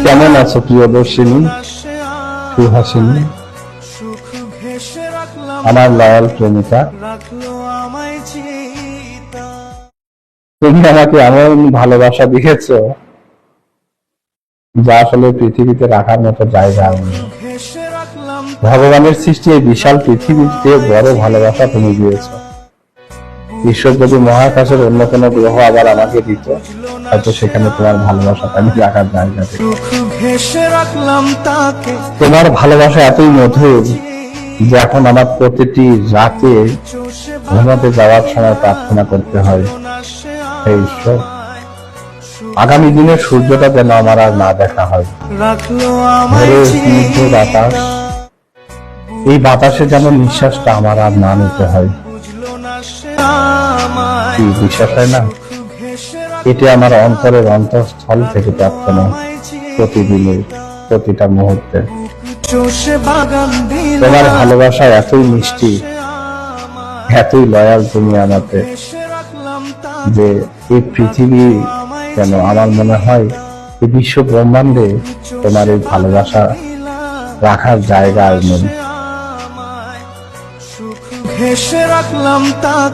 কেমন আছো প্রিয়দর্শিনী, সুহাসিনী, আমার লয়াল প্রেমিকা? তুমি আমাকে এমন ভালোবাসা দিয়েছ যা আসলে পৃথিবীতে রাখার মতো জায়গা নেই। ভগবানের সৃষ্টি এই বিশাল পৃথিবীতে বড় ভালোবাসা তুমি দিয়েছ। ঈশ্বর যদি মহাকাশের অন্য কোনো গ্রহ আবার আমাকে দিত, হয়তো সেখানে তোমার ভালোবাসাটা আমি রাখার জায়গা দিত। তোমার ভালোবাসা এতই মধুর যে এখন আমার প্রতিটি রাতে ঘুমাতে যাওয়ার সময় প্রার্থনা করতে হয়, হে ঈশ্বর, আগামী দিনের সূর্যটা যেন আমার আর না দেখা হয়। ভোরের স্নিগ্ধ বাতাস, এই বাতাসে যেন নিঃশ্বাসটা আমার আর না নিতে হয়। কি বিশ্বাস হয় না? এটি আমার অন্তরের অন্তঃস্থল থেকে প্রার্থনা, প্রতিদিনের প্রতিটা মুহূর্তে। তোমার ভালোবাসা এতই মিষ্টি, এতই লয়াল তুমি আমাকে, যে এই পৃথিবী কেন, আমার মনে হয় এই বিশ্ব ব্রহ্মাণ্ডে তোমার এই ভালোবাসা রাখার জায়গা আর নেই।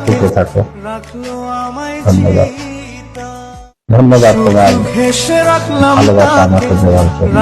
সুখে থাকো। ধন্যবাদ, ধন্যবাদ তোমার ভালোবাসা আমাকে দেওয়ার জন্য।